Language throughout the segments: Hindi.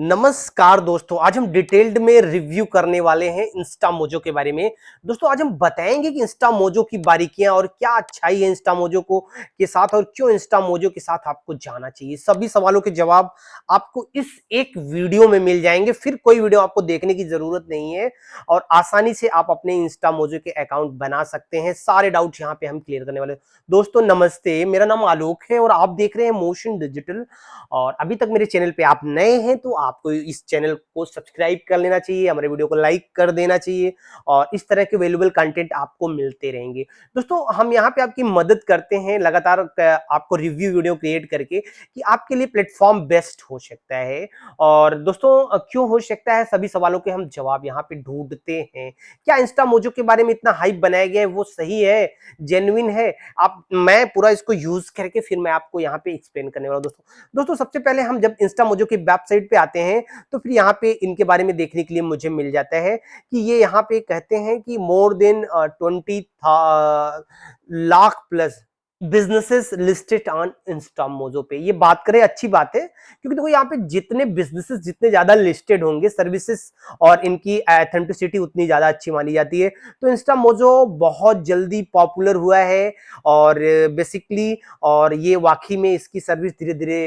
नमस्कार दोस्तों, आज हम डिटेल्ड में रिव्यू करने वाले हैं इंस्टा मोजो के बारे में। दोस्तों आज हम बताएंगे कि इंस्टा मोजो की बारीकियां और क्या अच्छाई है इंस्टा मोजो को के साथ और क्यों इंस्टा मोजो के साथ आपको जाना चाहिए। सभी सवालों के जवाब आपको इस एक वीडियो में मिल जाएंगे, फिर कोई वीडियो आपको देखने की जरूरत नहीं है और आसानी से आप अपने इंस्टा मोजो के अकाउंट बना सकते हैं। सारे डाउट यहाँ पे हम क्लियर करने वाले हैं। दोस्तों नमस्ते, मेरा नाम आलोक है और आप देख रहे हैं मोशन डिजिटल। और अभी तक मेरे चैनल पे आप नए हैं तो आपको इस चैनल को सब्सक्राइब कर लेना चाहिए, हमारे वीडियो को लाइक कर देना चाहिए और इस तरह के वैल्यूएबल कंटेंट आपको मिलते रहेंगे। दोस्तों हम यहाँ पे आपकी मदद करते हैं लगातार आपको रिव्यू वीडियो क्रिएट करके कि आपके लिए प्लेटफॉर्म बेस्ट हो सकता है। और दोस्तों क्यों हो सकता है, सभी सवालों के हम जवाब यहाँ पे ढूंढते हैं। क्या इंस्टा मोजो के बारे में इतना हाइप बनाया गया है वो सही है, जेन्युइन है? आप मैं पूरा इसको यूज करके फिर मैं आपको यहाँ पे एक्सप्लेन करने वाला हूं। दोस्तों सबसे पहले हम जब इंस्टा मोजो की वेबसाइट पे आते हैं तो फिर यहाँ पे इनके बारे में देखने के लिए मुझे मिल जाता है कि ये यहाँ पे कहते हैं कि more than 20 lakh plus businesses listed on Insta mojo पे। ये बात करें अच्छी बात है, क्योंकि देखो यहाँ पे जितने बिजनेसेस जितने ज्यादा लिस्टेड होंगे, सर्विसेज और इनकी ऑथेंटिसिटी उतनी ज्यादा अच्छी मानी जाती है। तो इंस्टा मोजो बहुत जल्दी पॉपुलर हुआ है और बेसिकली और ये वाकई में इसकी सर्विस धीरे धीरे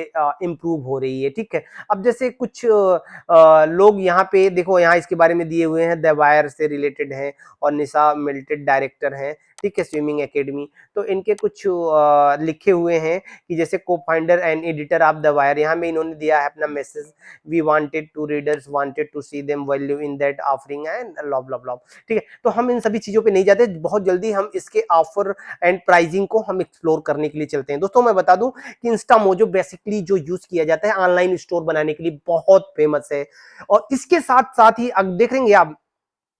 इम्प्रूव हो रही है। ठीक है, अब जैसे कुछ लोग यहाँ पे देखो, यहाँ इसके बारे में दिए हुए हैं, द वायर से रिलेटेड है और निशा मिल्टेड डायरेक्टर हैं, ठीक है, स्विमिंग एकेडमी। तो इनके कुछ लिखे हुए हैं कि जैसे को founder and editor of the Wire, यहाँ में इन्होंने दिया है अपना message, we wanted to readers wanted to see them value in that offering and love love love. ठीक है, तो हम इन सभी चीजों पे नहीं जाते, बहुत जल्दी हम इसके ऑफर एंड प्राइसिंग को हम एक्सप्लोर करने के लिए चलते हैं। दोस्तों मैं बता दूं कि इंस्टा मोजो बेसिकली जो यूज किया जाता है ऑनलाइन स्टोर बनाने के लिए बहुत फेमस है। और इसके साथ साथ ही अब देख रहे आप,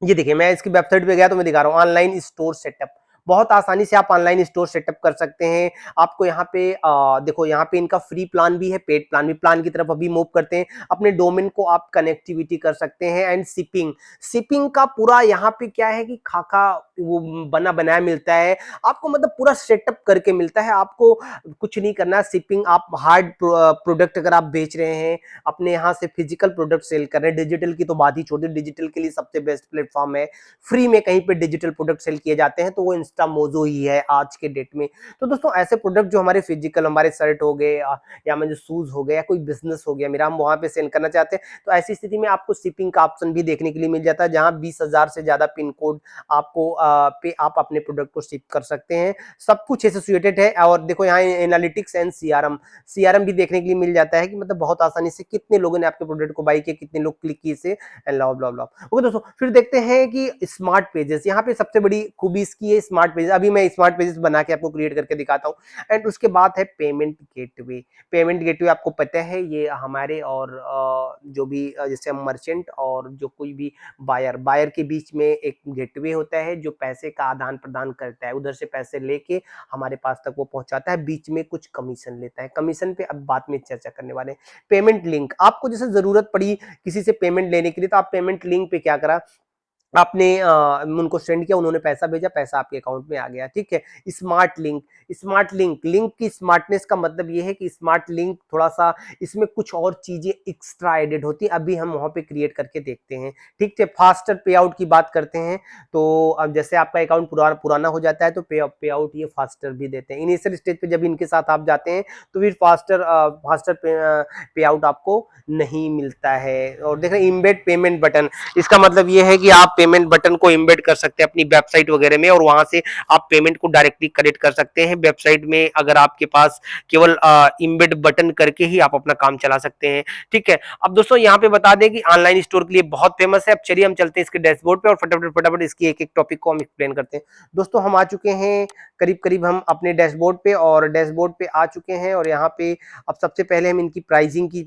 ये देखिए मैं इसकी वेबसाइट पे गया तो मैं दिखा रहा हूँ ऑनलाइन स्टोर सेटअप। बहुत आसानी से आप ऑनलाइन स्टोर सेटअप कर सकते हैं। आपको यहाँ पे देखो, यहाँ पे इनका फ्री प्लान भी है, पेड प्लान भी। प्लान की तरफ अभी मूव करते हैं। अपने डोमेन को आप कनेक्टिविटी कर सकते हैं एंड शिपिंग, शिपिंग का पूरा यहाँ पे क्या है कि खाका वो बना बनाया मिलता है आपको, मतलब पूरा सेटअप करके मिलता है। आपको कुछ नहीं करना है। शिपिंग, आप हार्ड प्रोडक्ट अगर आप बेच रहे हैं, अपने यहाँ से फिजिकल प्रोडक्ट सेल कर रहे हैं, डिजिटल की तो बात ही छोड़ दी, डिजिटल के लिए सबसे बेस्ट प्लेटफॉर्म है। फ्री में कहीं पे डिजिटल प्रोडक्ट सेल किए जाते हैं तो वो इंस्टा मोजो ही है आज के डेट में। तो दोस्तों ऐसे प्रोडक्ट जो हमारे फिजिकल, हमारे शर्ट हो गए या मुझे शूज हो गए या कोई बिजनेस हो गया मेरा, हम वहां पे सेल करना चाहते हैं, तो ऐसी स्थिति में आपको शिपिंग का ऑप्शन भी देखने के लिए मिल जाता है, जहां 20,000 से ज्यादा पिन कोड आपको पे आप अपने प्रोडक्ट को शिप कर सकते हैं। सब कुछ एसोसिएटेड है। और देखो यहाँ एनालिटिक्स एंड सीआरएम, सीआरएम भी देखने के लिए मिल जाता है कि मतलब बहुत आसानी से कितने लोगों ने आपके प्रोडक्ट को बाई किया, कितने लोग क्लिक किए से and love love love. Okay दोस्तों, फिर देखते हैं कि स्मार्ट पेजेस, यहाँ पे सबसे बड़ी खूबी इसकी है स्मार्ट पेजेस। अभी मैं स्मार्ट पेजेस बना के आपको क्रिएट करके दिखाता हूँ। एंड उसके बाद है पेमेंट गेटवे। पेमेंट गेटवे आपको पता है ये हमारे और जो भी जैसे हम मर्चेंट और जो कोई भी बायर, बायर के बीच में एक गेटवे होता है जो पैसे का आदान प्रदान करता है, उधर से पैसे लेके हमारे पास तक वो पहुंचाता है, बीच में कुछ कमीशन लेता है। कमीशन पे अब बाद में चर्चा करने वाले हैं। पेमेंट लिंक, आपको जैसे जरूरत पड़ी किसी से पेमेंट लेने के लिए तो आप पेमेंट लिंक पे क्या करा, आपने उनको सेंड किया, उन्होंने पैसा भेजा, पैसा आपके अकाउंट में आ गया। ठीक है, smart link, smart link, link की स्मार्टनेस का मतलब ये है कि स्मार्ट लिंक थोड़ा सा इसमें कुछ और चीजें एक्स्ट्रा एडेड होती है, अभी हम वहां पे क्रिएट करके देखते हैं। ठीक है, फास्टर पे आउट की बात करते हैं तो अब जैसे आपका अकाउंट पुराना हो जाता है तो पे आउट ये फास्टर भी देते हैं। इनिशियल स्टेज पे जब इनके साथ आप जाते हैं तो फिर फास्टर पे आउट आपको नहीं मिलता है। और देख रहे हैं इम्बेड पेमेंट बटन, इसका मतलब ये है कि आप पेमेंट बटन को एम्बेड कर सकते हैं अपनी वेबसाइट वगैरह में और वहां से आप पेमेंट को डायरेक्टली करेक्ट कर सकते हैं वेबसाइट में, अगर आपके पास केवल एम्बेड बटन करके ही आप अपना काम चला सकते हैं। ठीक है, अब दोस्तों यहाँ पे बता दें कि ऑनलाइन स्टोर के लिए बहुत फेमस है। अब चलिए हम चलते हैं इसके डैशबोर्ड पे और फटाफट फटाफट इसकी एक एक टॉपिक को हम एक्सप्लेन करते हैं। दोस्तों हम आ चुके हैं करीब करीब हम अपने डैशबोर्ड पे, और डैशबोर्ड पे आ चुके हैं और यहाँ पे अब सबसे पहले हम इनकी प्राइसिंग की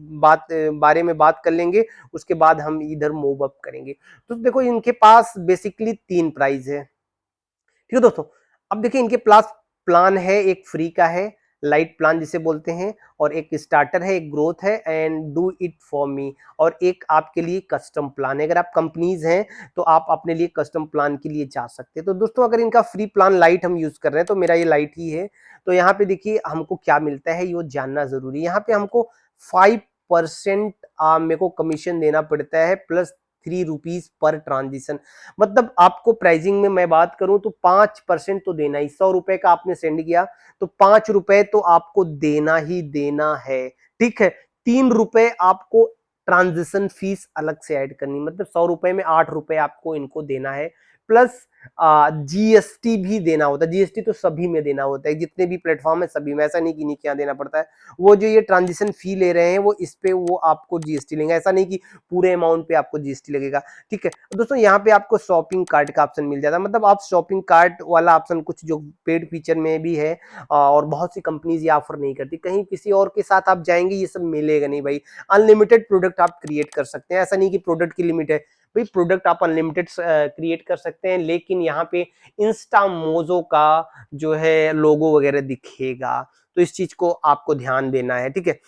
बारे में बात कर लेंगे, उसके बाद हम इधर मूव अप करेंगे। तो देखो इनके पास बेसिकली 3 प्राइस है। ठीक है दोस्तों, अब देखिए इनके पास प्लान है, एक फ्री का है, लाइट प्लान जिसे बोलते हैं, और एक स्टार्टर है, एक ग्रोथ है and do it for me, और एक आपके लिए कस्टम प्लान है। अगर आप कंपनीज हैं तो आप अपने लिए कस्टम प्लान के लिए जा सकते हैं। तो दोस्तों अगर इनका फ्री प्लान लाइट हम यूज कर रहे हैं तो मेरा ये लाइट ही है। तो यहाँ पे देखिए हमको क्या मिलता है ये जानना जरूरी है। यहाँ पे हमको 5 5% मेरे को कमीशन देना पड़ता है, प्लस 3 रुपीज पर ट्रांजेक्शन। मतलब आपको प्राइसिंग में मैं बात करूं तो 5% तो देना ही, 100 रुपए का आपने सेंड किया तो 5 रुपए तो आपको देना ही देना है, ठीक है। 3 रुपए आपको ट्रांजेक्शन फीस अलग से ऐड करनी, मतलब 100 रुपए में 8 रुपए आपको इनको देना है, प्लस जीएसटी भी देना होता है। जीएसटी तो सभी में देना होता है, जितने भी प्लेटफॉर्म है सभी में, ऐसा नहीं कि इन्हीं के यहाँ देना पड़ता है। वो जो ये ट्रांजेक्शन फी ले रहे हैं वो इस पे वो आपको जीएसटी लेंगे, ऐसा नहीं कि पूरे अमाउंट पे आपको जीएसटी लगेगा, ठीक है। दोस्तों यहाँ पे आपको शॉपिंग कार्ट का ऑप्शन मिल जाता है, मतलब आप शॉपिंग कार्ट वाला ऑप्शन कुछ जो पेड फीचर में भी है, और बहुत सी कंपनीज ये ऑफर नहीं करती, कहीं किसी और के साथ आप जाएंगे ये सब मिलेगा नहीं भाई। अनलिमिटेड प्रोडक्ट आप क्रिएट कर सकते हैं, ऐसा नहीं कि प्रोडक्ट की लिमिट है भाई, प्रोडक्ट आप अनलिमिटेड क्रिएट कर सकते हैं, लेकिन यहाँ पे इंस्टा मोजो का जो है लोगो वगैरह दिखेगा, तो इस चीज को आपको ध्यान देना है, ठीक है।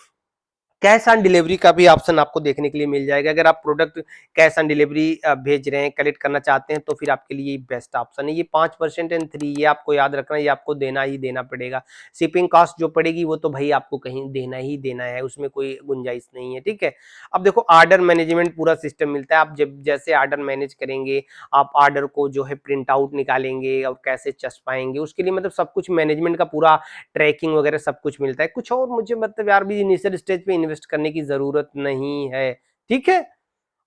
कैश ऑन डिलीवरी का भी ऑप्शन आपको देखने के लिए मिल जाएगा, अगर आप प्रोडक्ट कैश ऑन डिलीवरी भेज रहे हैं, कलेक्ट करना चाहते हैं, तो फिर आपके लिए बेस्ट ऑप्शन है। ये 5% एंड 3, ये आपको याद रखना, ये आपको देना ही देना पड़ेगा। शिपिंग कॉस्ट जो पड़ेगी वो तो भाई आपको कहीं देना ही देना है, उसमें कोई गुंजाइश नहीं है, ठीक है। अब देखो ऑर्डर मैनेजमेंट पूरा सिस्टम मिलता है, आप जब जैसे ऑर्डर मैनेज करेंगे, आप ऑर्डर को जो है प्रिंट आउट निकालेंगे और कैसे चस्पाएंगे, उसके लिए मतलब सब कुछ मैनेजमेंट का पूरा ट्रैकिंग वगैरह सब कुछ मिलता है। कुछ और मुझे मतलब यार भी इनिशियल स्टेज पे इन्वेस्ट करने की जरूरत नहीं है, ठीक है।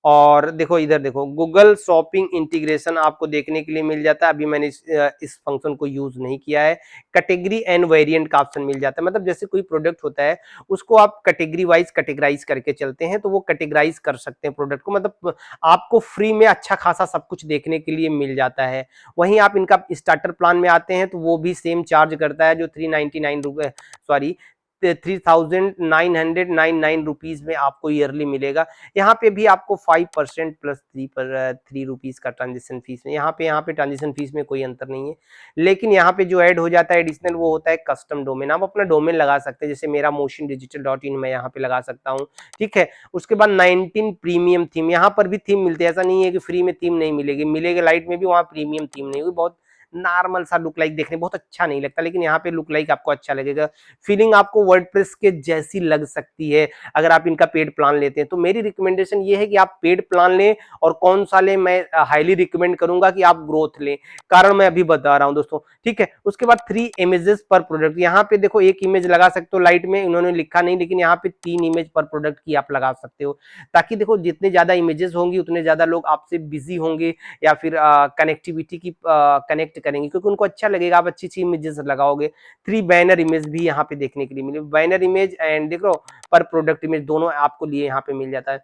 और देखो इधर देखो, गूगल शॉपिंग इंटीग्रेशन आपको देखने के लिए मिल जाता है, अभी मैंने इस फंक्शन को यूज नहीं किया है। कैटेगरी एंड वेरिएंट का ऑप्शन मिल जाता है, मतलब जैसे कोई प्रोडक्ट होता है उसको आप कैटेगरी वाइज कैटेगराइज करके चलते हैं, तो वो कैटेगराइज कर सकते हैं प्रोडक्ट को, मतलब आपको फ्री में अच्छा खासा सब कुछ देखने के लिए मिल जाता है। वहीं आप इनका स्टार्टर प्लान में आते हैं तो वो भी सेम चार्ज करता है, जो 399 रुपए, सॉरी 3999 में आपको ईयरली मिलेगा। यहाँ पे भी आपको 5% प्लस 3 रुपीज का ट्रांजेक्शन फीस है, यहाँ पे ट्रांजेक्शन फीस में कोई अंतर नहीं है। लेकिन यहाँ पे जो ऐड हो जाता है एडिशनल, वो होता है कस्टम डोमेन। आप अपना डोमेन लगा सकते हैं, जैसे मेरा motiondigital.in मैं यहाँ पे लगा सकता हूँ, ठीक है। उसके बाद 19 प्रीमियम थीम, यहाँ पर भी थीम मिलती है, ऐसा नहीं है कि फ्री में थीम नहीं मिलेगी, मिलेगा लाइट में भी, वहाँ प्रीमियम थीम नहीं होगी, बहुत नॉर्मल सा लुक लाइक देखने बहुत अच्छा नहीं लगता, लेकिन यहाँ पे लुक लाइक आपको अच्छा लगेगा। फीलिंग आपको वर्डप्रेस के जैसी लग सकती है अगर आप इनका पेड प्लान लेते हैं। तो मेरी रिकमेंडेशन ये है कि आप पेड प्लान लें, और कौन सा लें मैं हाईली रिकमेंड करूंगा कि आप ग्रोथ लें, कारण मैं अभी बता रहा हूं दोस्तों, ठीक है। उसके बाद 3 इमेजेस पर प्रोडक्ट, यहाँ पे देखो एक इमेज लगा सकते हो, लाइट में इन्होंने लिखा नहीं, लेकिन यहाँ पे 3 इमेज पर प्रोडक्ट की आप लगा सकते हो, ताकि देखो जितने ज्यादा इमेजेस होंगी उतने ज्यादा लोग आपसे बिजी होंगे, या फिर कनेक्टिविटी की कनेक्ट करेंगे, क्योंकि उनको अच्छा लगेगा आप अच्छी अच्छी इमेजेस लगाओगे। 3 बैनर इमेज भी यहाँ पे देखने के लिए मिले, बैनर इमेज एंड देख लो पर प्रोडक्ट इमेज दोनों आपको लिए यहाँ पे मिल जाता है।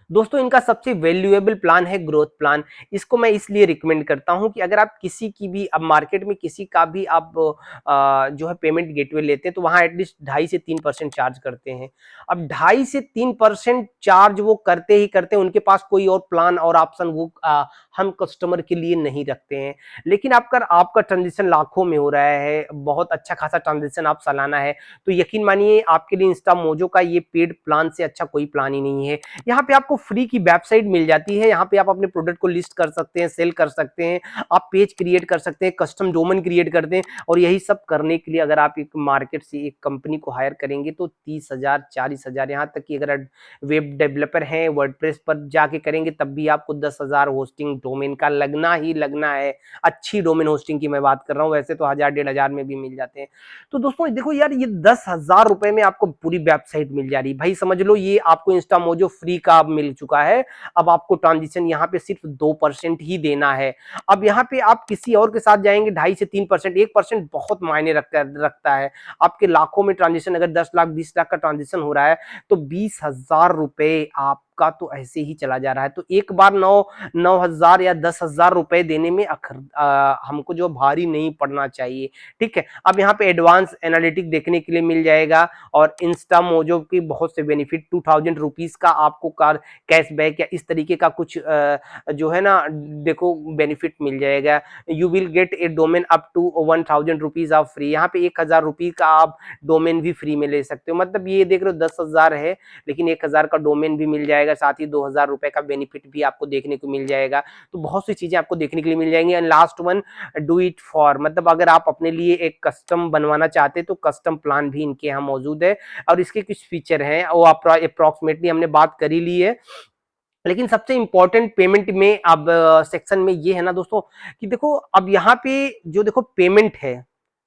दोस्तों इनका सबसे वैल्यूएबल प्लान है ग्रोथ प्लान। इसको मैं इसलिए रिकमेंड करता हूं कि अगर आप किसी की भी अब मार्केट में किसी का भी आप जो है पेमेंट गेटवे लेते हैं, तो वहां एटलीस्ट 2.5 से 3% चार्ज करते हैं। अब 2.5 से 3% चार्ज वो करते ही करते हैं, उनके पास कोई और प्लान और ऑप्शन वो हम कस्टमर के लिए नहीं रखते हैं। लेकिन आपका ट्रांजेक्शन लाखों में हो रहा है, बहुत अच्छा खासा ट्रांजेक्शन आप सालाना है, तो यकीन मानिए आपके लिए इंस्टा मोजो का ये पेड प्लान से अच्छा कोई प्लान ही नहीं है। यहाँ पे आपको फ्री की वेबसाइट मिल जाती है, यहाँ पे आप अपने प्रोडक्ट को लिस्ट कर सकते हैं, सेल कर सकते हैं, आप पेज क्रिएट कर सकते हैं, कस्टम डोमेन क्रिएट करते हैं। और यही सब करने के लिए अगर आप एक मार्केट से एक कंपनी को हायर करेंगे तो 30,000 40,000, यहाँ तक कि अगर वेब डेवलपर हैं वर्डप्रेस पर जाके करेंगे तब भी आपको 10,000 होस्टिंग डोमेन का लगना ही लगना है। अच्छी डोमेन होस्टिंग की मैं बात कर रहा हूँ, वैसे तो 1,000 1,500 में भी मिल जाते हैं। तो दोस्तों देखो यार, ये 10,000 रुपए में आपको पूरी वेबसाइट मिल जा रही है भाई, समझ लो ये आपको इंस्टा मोजो फ्री का अब मिल चुका है। अब आपको ट्रांजेक्शन यहाँ पे सिर्फ 2% ही देना है। अब यहाँ पे आप किसी और के साथ जाएंगे 2.5 से 3%, 1% बहुत मायने रखता है। आपके लाखों में ट्रांजेक्शन, अगर 10 लाख 20 लाख का ट्रांजेक्शन हो रहा है, तो 20,000 रुपए आपका तो ऐसे ही चला जा रहा है। तो एक बार 9,000 या 10,000 रुपए देने में हमको जो भारी नहीं पड़ना चाहिए, ठीक है। अब यहाँ पे एडवांस एनालिटिक देखने के लिए मिल जाएगा, और इंस्टा मोजो की बहुत से बेनिफिट, 2,000 रुपीज का आपको कैशबैक या इस तरीके का कुछ जो है ना देखो बेनिफिट मिल जाएगा। You will get a domain up to 1,000 rupees of free, यहाँ पे 1,000 रुपये का आप डोमेन भी फ्री में ले सकते हो। मतलब ये देख रहे हो 10,000 है, लेकिन 1,000 का डोमेन भी मिल जाएगा, जाएगा, साथ ही 2000 रुपए का बेनिफिट भी आपको देखने को मिल जाएगा। तो बहुत सी चीजें आपको देखने के लिए मिल जाएंगी। And last one, do it for, मतलब अगर आप अपने लिए एक कस्टम बनवाना चाहते हैं तो कस्टम प्लान भी इनके यहाँ मौजूद है, और इसके कुछ फीचर हैं वो अप्रोक्सीमेटली हमने बात कर ही ली है। लेकिन सबसे इंपॉर्टेंट पेमेंट में अब सेक्शन में ये है ना दोस्तों, कि देखो अब यहाँ पे जो देखो पेमेंट है,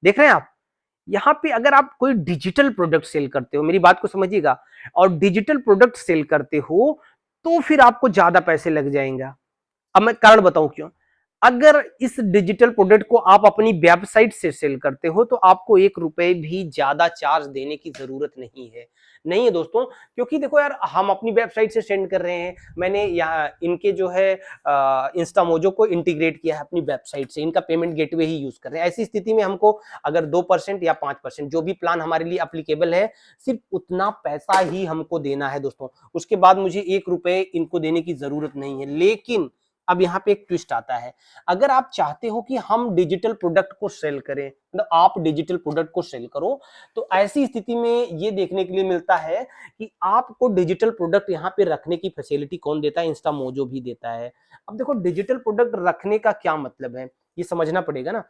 देख रहे हैं आप, यहाँ पे अगर आप कोई डिजिटल प्रोडक्ट सेल करते हो, मेरी बात को समझिएगा, और डिजिटल प्रोडक्ट सेल करते हो तो फिर आपको ज्यादा पैसे लग जाएंगे। अब मैं कारण बताऊं क्यों। अगर इस डिजिटल प्रोडक्ट को आप अपनी वेबसाइट से सेल करते हो तो आपको 1 रुपए भी ज्यादा चार्ज देने की जरूरत नहीं है, नहीं है दोस्तों। क्योंकि देखो यार, हम अपनी वेबसाइट से सेंड कर रहे हैं, मैंने यहाँ इनके जो है इंस्टामोजो को इंटीग्रेट किया है अपनी वेबसाइट से, इनका पेमेंट गेटवे ही यूज कर रहे हैं। ऐसी स्थिति में हमको अगर 2% या 5%, जो भी प्लान हमारे लिए अप्लीकेबल है, सिर्फ उतना पैसा ही हमको देना है दोस्तों। उसके बाद मुझे 1 रुपए इनको देने की जरूरत नहीं है। लेकिन अब यहाँ पे एक ट्विस्ट आता है, अगर आप चाहते हो कि हम डिजिटल प्रोडक्ट को सेल करें, मतलब आप डिजिटल प्रोडक्ट को सेल करो, तो ऐसी स्थिति में ये देखने के लिए मिलता है कि आपको डिजिटल प्रोडक्ट यहाँ पे रखने की फैसिलिटी कौन देता है, इंस्टामोजो भी देता है। अब देखो डिजिटल प्रोडक्ट रखने का क्या मतलब है, ये समझना पड़ेगा ना।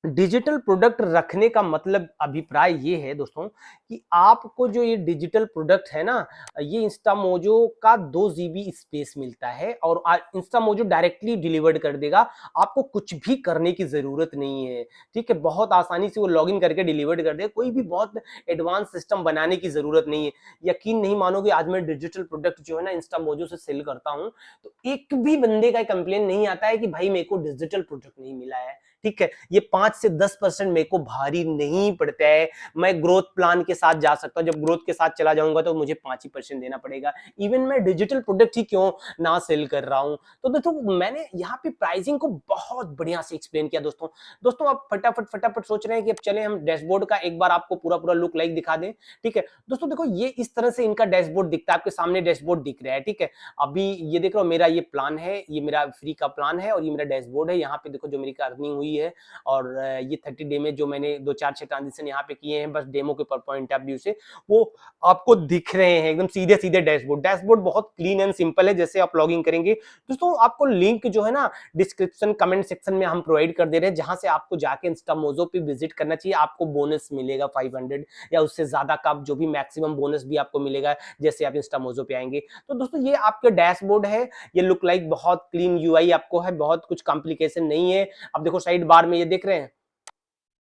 डिजिटल प्रोडक्ट रखने का मतलब अभिप्राय ये है दोस्तों, कि आपको जो ये डिजिटल प्रोडक्ट है ना, ये इंस्टामोजो का 2 GB स्पेस मिलता है, और इंस्टामोजो डायरेक्टली डिलीवर्ड कर देगा, आपको कुछ भी करने की जरूरत नहीं है। ठीक है, बहुत आसानी से वो लॉगिन करके डिलीवर्ड कर देगा, कोई भी बहुत एडवांस सिस्टम बनाने की जरूरत नहीं है। यकीन नहीं मानोगे, आज मैं डिजिटल प्रोडक्ट जो है ना इंस्टामोजो से सेल करता हूँ, तो एक भी बंदे का कंप्लेन नहीं आता है कि भाई मेरे को डिजिटल प्रोडक्ट नहीं मिला है। ठीक है, ये 5 से 10% मेरे को भारी नहीं पड़ता है। मैं ग्रोथ प्लान के साथ जा सकता हूं, जब ग्रोथ के साथ चला जाऊंगा तो मुझे 5% देना पड़ेगा। इवन मैं डिजिटल प्रोडक्ट ही क्यों ना सेल कर रहा हूं। तो दोस्तों मैंने यहाँ पे प्राइसिंग को बहुत बढ़िया से एक्सप्लेन किया दोस्तों। दोस्तों आप फटाफट फटाफट सोच रहे हैं कि अब चले हम डैशबोर्ड का एक बार आपको पूरा पूरा लुक लाइक दिखा दें। ठीक है दोस्तों, देखो ये इस तरह से इनका डैशबोर्ड दिखता है, आपके सामने डैशबोर्ड दिख रहा है। ठीक है, अभी ये देख रहे हो, मेरा ये प्लान है, ये मेरा फ्री का प्लान है, और ये मेरा डैशबोर्ड है। यहाँ पे देखो जो मेरी अर्निंग हुई है, और ये 30 डे में जो मैंने 2 4 6 ट्रांजेक्शन यहाँ पे किए हैं, बस डेमो के पॉइंट ऑफ व्यू से वो आपको दिख रहे हैं एकदम सीधे सीधे। डैशबोर्ड डैशबोर्ड बहुत क्लीन एंड सिंपल है, जैसे आप लॉगिन करेंगे। दोस्तों आपको लिंक जो है ना डिस्क्रिप्शन कमेंट सेक्शन में हम प्रोवाइड कर दे रहे हैं, जहां से आपको जाके इंस्टामोजो पे विजिट करना चाहिए। आपको बोनस मिलेगा 500 या उससे ज्यादा का, जो भी मैक्सिमम बोनस भी आपको मिलेगा जैसे आप इंस्टामोजो पे आएंगे। तो दोस्तों ये आपका डैशबोर्ड है, ये लुक लाइक बहुत क्लीन यूआई आपको है, बहुत कुछ कॉम्प्लिकेशन नहीं है। अब देखो साइड बार में ये देख रहे हैं,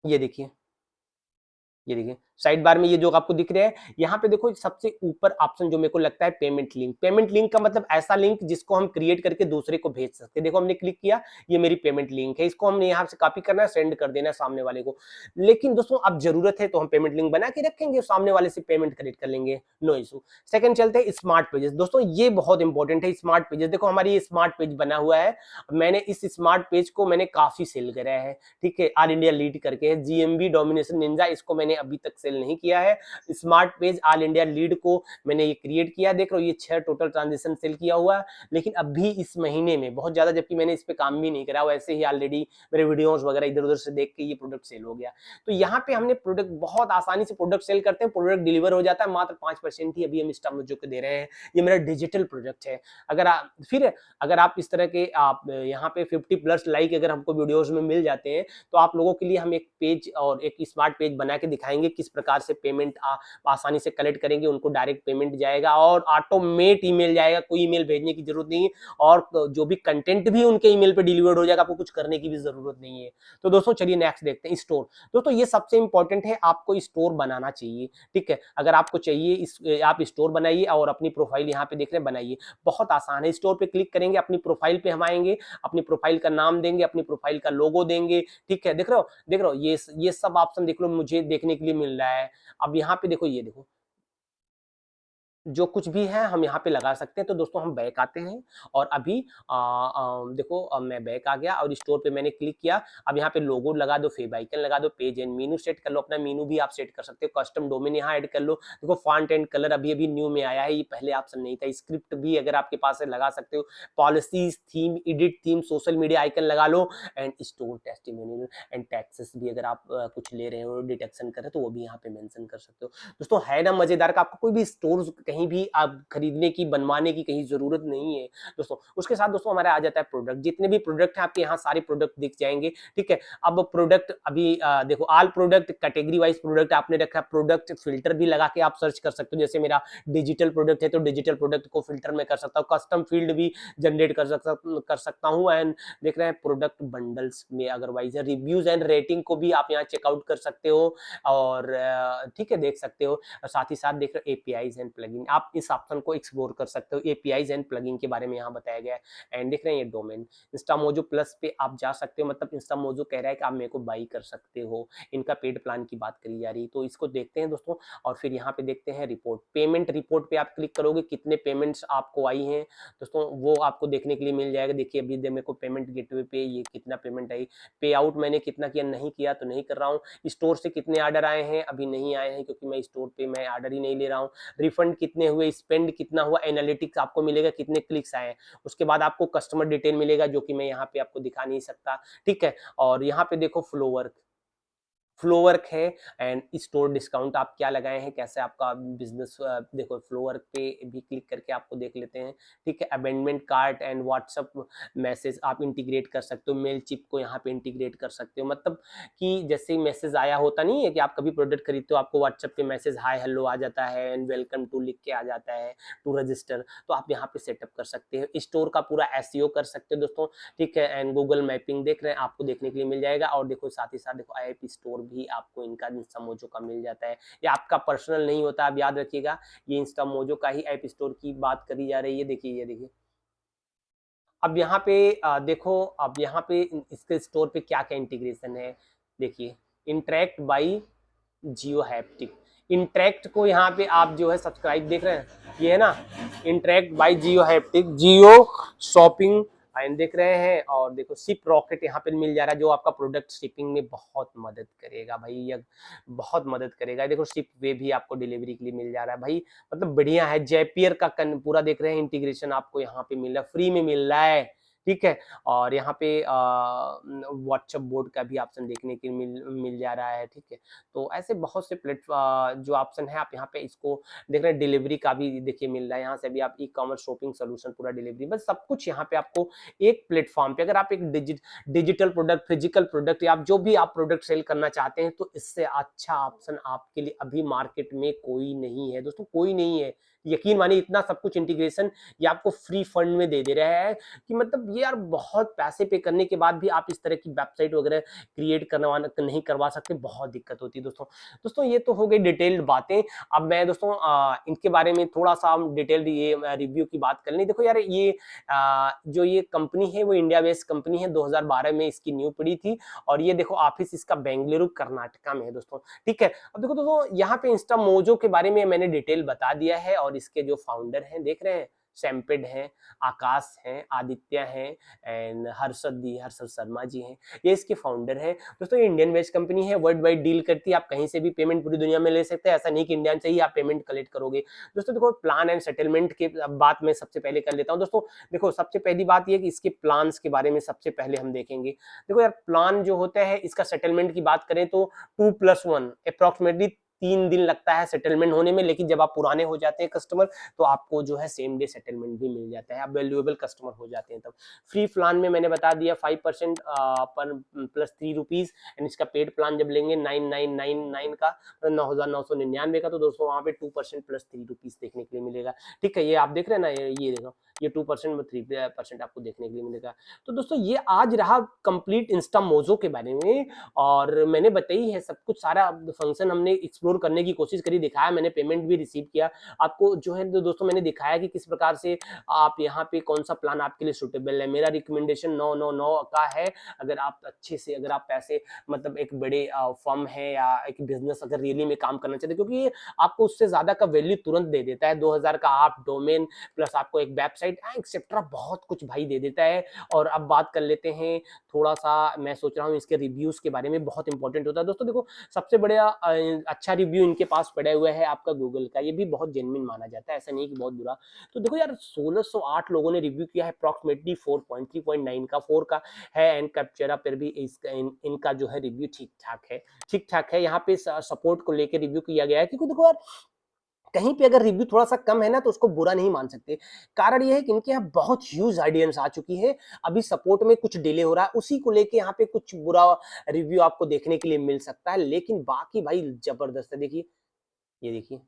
ये देखिए, ये देखिए साइड बार में ये जो आपको दिख रहा है, यहाँ पे देखो सबसे ऊपर ऑप्शन जो मेरे को लगता है पेमेंट लिंक। पेमेंट लिंक का मतलब ऐसा लिंक जिसको हम क्रिएट करके दूसरे को भेज सकते हैं। देखो हमने क्लिक किया, ये मेरी पेमेंट लिंक है, इसको हमने यहाँ से कॉपी करना है, सेंड कर देना है सामने वाले को। लेकिन दोस्तों अब जरूरत है तो हम पेमेंट लिंक बना के रखेंगे, सामने वाले से पेमेंट करेक्ट कर लेंगे, नो इशू। सेकंड चलते हैं स्मार्ट पेजेस। दोस्तों ये बहुत इंपॉर्टेंट है स्मार्ट पेजेस। देखो हमारी ये स्मार्ट पेज बना हुआ है, मैंने इस स्मार्ट पेज को मैंने काफी सेल करा है। ठीक है, ऑल इंडिया लीड करके है, जीएमबी डोमिनेशन निंजा, इसको मैंने अभी तक सेल नहीं किया है। Smart page all India lead को मैंने ये क्रिएट किया, देख रहे हो ये 6 टोटल ट्रांजेक्शन सेल किया हुआ है। लेकिन अभी इस महीने में बहुत ज्यादा, जबकि मैंने इस पे काम भी नहीं करा, वैसे ही ऑलरेडी मेरे वीडियोस वगैरह इधर उधर से देख के ये प्रोडक्ट सेल हो गया। तो यहाँ पे हमने प्रोडक्ट बहुत आसानी से प्रोडक्ट सेल करते हैं, प्रोडक्ट डिलीवर हो जाता है, मात्र 5% ही अभी हम इंस्टामोजो को दे रहे हैं। ये मेरा डिजिटल प्रोडक्ट है। अगर आप फिर अगर आप इस तरह के आप यहाँ पे 50+ लाइक अगर हमको वीडियोस में मिल जाते हैं, तो आप लोगों के लिए हम एक पेज और एक स्मार्ट पेज बना के दिखाएंगे किस प्रकार से पेमेंट आसानी से कलेक्ट करेंगे, उनको डायरेक्ट पेमेंट जाएगा और ऑटोमेट ईमेल जाएगा, कोई ईमेल भेजने की जरूरत नहीं है, और जो भी कंटेंट भी उनके ईमेल पे डिलीवर्ड हो जाएगा, आपको कुछ करने की भी जरूरत नहीं है। तो दोस्तों चलिए नेक्स्ट देखते हैं, स्टोर। दोस्तों ये सबसे इंपॉर्टेंट है, आपको स्टोर बनाना चाहिए। ठीक है, अगर आपको चाहिए आप स्टोर बनाइए और अपनी प्रोफाइल यहाँ पे देख रहे हैं बनाइए, बहुत आसान है। स्टोर पे क्लिक करेंगे, अपनी प्रोफाइल पे हम आएंगे, अपनी प्रोफाइल का नाम देंगे, अपनी प्रोफाइल का लोगो देंगे। ठीक है, देख रहे हो ये सब ऑप्शन देख लो मुझे देखने के लिए मिल रहा है। अब यहाँ पे देखो, ये देखो जो कुछ भी है हम यहाँ पे लगा सकते हैं। तो दोस्तों हम बैक आते हैं, और अभी देखो मैं बैक आ गया और स्टोर पे मैंने क्लिक किया। अब यहाँ पे लोगो लगा दो, फेव आइकन लगा दो, पेज एंड मीनू सेट कर लो, अपना मीनू भी आप सेट कर सकते हो, कस्टम डोमेन यहाँ ऐड कर लो। देखो फॉन्ट एंड कलर अभी अभी न्यू में आया है, ये पहले ऑप्शन नहीं था। स्क्रिप्ट भी अगर आपके पास है लगा सकते हो, policies, theme, edit theme, social media icon लगा लो, and store testimonial and taxes भी अगर आप कुछ ले रहे हो डिटेक्शन कर रहे हो तो वो भी यहाँ पे मेंशन कर सकते हो। दोस्तों है ना मजेदार का, आपको कोई भी स्टोर कहीं भी आप खरीदने की, बनवाने की कहीं जरूरत नहीं है दोस्तों। उसके साथ दोस्तों हमारा आ जाता है प्रोडक्ट, जितने भी प्रोडक्ट हैं आपके यहाँ सारे प्रोडक्ट दिख जाएंगे, ठीक है। अब प्रोडक्ट अभी देखो all product, category wise product आपने रखा, प्रोडक्ट फिल्टर भी लगा के आप सर्च कर सकते हो, जैसे मेरा डिजिटल प्रोडक्ट है तो डिजिटल प्रोडक्ट को फिल्टर में कर सकता हूँ, कस्टम फील्ड भी जनरेट कर सकता हूँ। एंड देख रहे हैं प्रोडक्ट बंडल्स में अगर वाइज है, रिव्यूज एंड रेटिंग को भी आप यहाँ चेकआउट कर सकते हो और ठीक है देख सकते हो। और साथ ही साथ देख रहे हो एपीआईज एंड प्लगइन, आप इस ऑप्शन को एक्सप्लोर कर सकते हो, एपीआईज एंड प्लगइन के बारे में यहाँ बताया गया है। एंड देख रहे हैं ये डोमेन इंस्टामोजो प्लस पे आप जा सकते हो, मतलब इंस्टामोजो कह रहा है कि आप मेरे को बाई कर सकते हो, इनका पेड प्लान की बात करी जा रही है, तो इसको देखते हैं दोस्तों। और फिर यहाँ पे देखते हैं रिपोर्ट, पेमेंट रिपोर्ट पे आप क्लिक करोगे, कितने पेमेंट्स आपको आई हैं दोस्तों वो आपको देखने के लिए मिल जाएगा। देखिए अभी मेरे को पेमेंट गेटवे पे ये कितना पेमेंट आई, पे आउट मैंने कितना किया, नहीं किया तो नहीं कर रहा हूँ। स्टोर से कितने ऑर्डर आए हैं, अभी नहीं आए हैं क्योंकि मैं स्टोर पे मैं ऑर्डर ही नहीं ले रहा हूँ। रिफंड कितने हुए, स्पेंड कितना हुआ, एनालिटिक्स आपको मिलेगा, कितने क्लिक्स आए हैं। उसके बाद आपको कस्टमर डिटेल मिलेगा जो कि मैं यहाँ पे आपको दिखा नहीं सकता, ठीक है। और यहाँ पे देखो फ्लो वर्क, फ्लो वर्क है एंड स्टोर डिस्काउंट आप क्या लगाए हैं, कैसे आपका बिजनेस, देखो फ्लो वर्क पे भी क्लिक करके आपको देख लेते हैं, ठीक है। Abandonment cart and WhatsApp message आप इंटीग्रेट कर सकते हो, मेल चिप को यहाँ पे इंटीग्रेट कर सकते हो, मतलब कि जैसे ही मैसेज आया होता नहीं है कि आप कभी प्रोडक्ट खरीदते हो आपको व्हाट्सअप पे मैसेज हाय हेलो आ जाता है एंड वेलकम टू लिख के आ जाता है टू रजिस्टर, तो आप यहाँ पे सेटअप कर सकते हो। स्टोर का पूरा एसईओ कर सकते हो दोस्तों, ठीक है। एंड गूगल मैपिंग देख रहे हैं आपको देखने के लिए मिल जाएगा। और देखो साथ ही साथ देखो आईआईपी स्टोर भी आपको इनका इंस्टामोजो का मिल जाता है, ये आपका पर्सनल नहीं होता, आप याद रखिएगा, ये इंस्टामोजो का ही ऐप स्टोर की बात करी जा रही है। देखिए ये देखिए अब यहाँ पे देखो, अब यहाँ पे इसके स्टोर पे क्या क्या इंटीग्रेशन है, देखिए interact by Jio haptic, interact को यहाँ पे आप जो है सब्सक्राइब देख रहे हैं, ये है ना interact by Jio haptic, Jio shopping and देख रहे हैं। और देखो शिप रॉकेट यहाँ पे मिल जा रहा है जो आपका प्रोडक्ट शिपिंग में बहुत मदद करेगा भाई, ये बहुत मदद करेगा। देखो शिप वे भी आपको डिलीवरी के लिए मिल जा रहा है भाई, मतलब बढ़िया है। जेपियर का पूरा देख रहे हैं इंटीग्रेशन आपको यहाँ पे मिल रहा है, फ्री में मिल रहा है, ठीक है। और यहाँ पे व्हाट्सएप बोर्ड का भी ऑप्शन देखने के मिल जा रहा है, ठीक है। तो ऐसे बहुत से प्लेटफॉर्म जो ऑप्शन है आप यहाँ पे इसको देख रहे हैं, डिलीवरी का भी देखिए मिल रहा है, यहाँ से भी आप ई कॉमर्स शॉपिंग सोल्यूशन पूरा डिलीवरी, बस सब कुछ यहाँ पे आपको एक प्लेटफॉर्म पे। अगर आप एक डिजिटल प्रोडक्ट, फिजिकल प्रोडक्ट या आप जो भी आप प्रोडक्ट सेल करना चाहते हैं तो इससे अच्छा ऑप्शन आपके लिए अभी मार्केट में कोई नहीं है दोस्तों, कोई नहीं है। यकीन मानिए इतना सब कुछ इंटीग्रेशन ये आपको फ्री फंड में दे रहा है कि मतलब ये यार बहुत पैसे पे करने के बाद भी आप इस तरह की वेबसाइट वगैरह क्रिएट करवाना नहीं करवा सकते, बहुत दिक्कत होती है दोस्तों। दोस्तों ये तो हो गई डिटेल्ड बातें। अब मैं दोस्तों इनके बारे में थोड़ा सा हम डिटेल्ड ये रिव्यू की बात कर लें। देखो यार ये जो ये कंपनी है वो इंडिया बेस्ड कंपनी है, 2012 में इसकी न्यू पड़ी थी और ये देखो ऑफिस इसका बेंगलुरु कर्नाटका में है दोस्तों, ठीक है। अब देखो दोस्तों यहाँ पे इंस्टामोजो के बारे में मैंने डिटेल बता दिया है और इसके जो फाउंडर हैं देख रहे हैं, सैमपेड हैं, आकाश हैं, आदित्य हैं एंड हर्षद शर्मा जी हैं, ये इसके फाउंडर हैं दोस्तों। ये इंडियन बेस्ड कंपनी है, वर्ल्ड वाइड डील करती है, आप कहीं से भी पेमेंट पूरी दुनिया में ले सकते हैं, ऐसा नहीं कि इंडिया से ही आप पेमेंट कलेक्ट करोगे दोस्तों। देखो प्लान एंड सेटलमेंट की बात मैं सबसे पहले कर लेता हूँ दोस्तों। देखो सबसे पहली बात ये कि इसके प्लान्स के बारे में सबसे पहले हम देखेंगे। देखो यार प्लान जो होता है इसका सेटलमेंट की बात करें तो 2+1 अप्रोक्सीमेटली 3 दिन लगता है सेटलमेंट होने में, लेकिन जब आप पुराने हो जाते हैं कस्टमर तो आपको जो है सेम डे सेटलमेंट भी मिल जाता है, आप वैल्यूएबल कस्टमर हो जाते हैं तब। फ्री प्लान में मैंने बता दिया 5% पर प्लस ₹3 एंड इसका पेड प्लान जब लेंगे 9999 का, 9,999 का, तो दोस्तों वहाँ पे 2% प्लस ₹3 देखने के लिए मिलेगा, ठीक है। ये आप देख रहे हैं ना, ये देखो ये 2% में 3% आपको देखने के लिए मिलेगा। तो दोस्तों ये आज रहा कंप्लीट इंस्टामोजो के बारे में और मैंने बताई है सब कुछ, सारा फंक्शन हमने एक्सप्लोर करने की कोशिश करी, दिखाया, मैंने पेमेंट भी रिसीव किया आपको जो है। तो दोस्तों मैंने दिखाया कि किस प्रकार से आप यहाँ पे कौन सा प्लान आपके लिए सुटेबल है। मेरा रिकमेंडेशन 999 का है, अगर आप अच्छे से, अगर आप पैसे मतलब एक बड़े फर्म है या एक बिजनेस अगर रियली में काम करना चाहते हैं, क्योंकि ये आपको उससे ज्यादा का वैल्यू तुरंत दे देता है। 2000 का आप डोमेन प्लस आपको एक वेबसाइट एक्सेट्रा बहुत कुछ भाई दे देता है। और अब बात कर लेते हैं थोड़ा सा, मैं सोच रहा हूँ इसके रिव्यूज के बारे में, बहुत इंपॉर्टेंट होता है दोस्तों। देखो सबसे बड़ा अच्छा रिव्यू इनके पास पड़ा हुआ है आपका गूगल का, ये भी बहुत जेन्युइन माना जाता है, ऐसा नहीं कि बहुत बुरा। तो देखो यार 1608 लोगों ने रिव्यू किया है, अप्रॉक्सीमेटली 4.3.9 का 4 का है एंड कैप्चरा पर भी इनका जो है रिव्यू ठीक ठाक है, ठीक ठाक है। यहाँ पे सपोर्ट को लेकर रिव्यू किया गया है, क्योंकि देखो यार कहीं पे अगर रिव्यू थोड़ा-सा कम है ना तो उसको बुरा नहीं मान सकते। कारण ये है कि इनके यहाँ बहुत ह्यूज ऑडियंस आ चुकी है, अभी सपोर्ट में कुछ डिले हो रहा है, उसी को लेके यहाँ पे कुछ बुरा रिव्यू आपको देखने के लिए मिल सकता है, लेकिन बाकी भाई ज़बरदस्त है। देखिए, ये देखिए।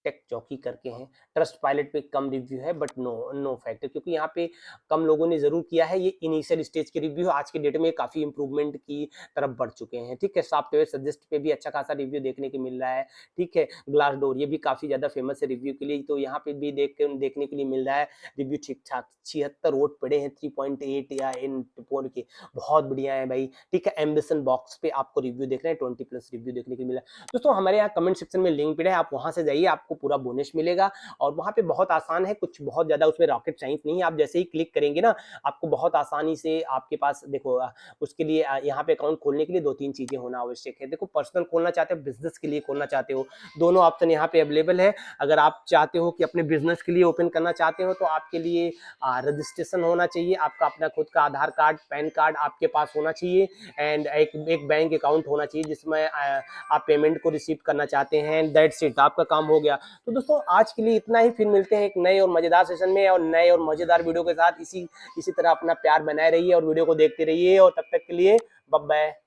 टेक जॉकी करके हैं। ट्रस्ट पायलट पे कम रिव्यू है बट नो फैक्ट, क्योंकि यहाँ पे कम लोगों ने ज़रूर किया है। ये इनिशियल स्टेज के रिव्यू आज के डेट में काफ़ी इंप्रूवमेंट की तरफ बढ़ चुके हैं, ठीक है? सॉफ्टवेयर सजेस्ट पे भी अच्छा खासा रिव्यू देखने को मिल रहा है, ठीक है? ग्लास डोर ये भी काफ़ी ज़्यादा फेमस है रिव्यू के लिए, तो यहाँ पे भी देखने के लिए मिल रहा है रिव्यू ठीक-ठाक। 76 वोट पड़े हैं 3.8 या इन पोल के, बहुत बढ़िया है भाई, ठीक है? एम्बिशन बॉक्स पे आपको रिव्यू देख रहे हैं, 20 प्लस रिव्यू देखने को मिला है। दोस्तों हमारे यहाँ कमेंट सेक्शन में लिंक भी है, आप वहाँ से जाइए, आपको पूरा बोनस मिलेगा और वहाँ पे बहुत आसान है, कुछ बहुत ज़्यादा उसमें रॉकेट साइंस नहीं है। आप जैसे ही क्लिक करेंगे ना, आपको बहुत आसानी से आपके पास देखो उसके लिए यहाँ पे अकाउंट खोलने के लिए 2-3 चीज़ें होना आवश्यक है। देखो पर्सनल खोलना चाहते हो, बिज़नेस के लिए खोलना चाहते हो, दोनों ऑप्शन यहाँ पे अवेलेबल है। अगर आप चाहते हो कि अपने बिज़नेस के लिए ओपन करना चाहते हो तो आपके लिए रजिस्ट्रेशन होना चाहिए, आपका अपना खुद का आधार कार्ड, पैन कार्ड आपके पास होना चाहिए एंड एक बैंक अकाउंट होना चाहिए जिसमें आप पेमेंट को रिसीव करना चाहते हैं, दैट्स इट, आपका काम हो गया। तो दोस्तों आज के लिए इतना ही, फिर मिलते हैं एक नए और मजेदार सेशन में और नए और मजेदार वीडियो के साथ। इसी तरह अपना प्यार बनाए रहिए और वीडियो को देखते रहिए और तब तक के लिए बाय बाय।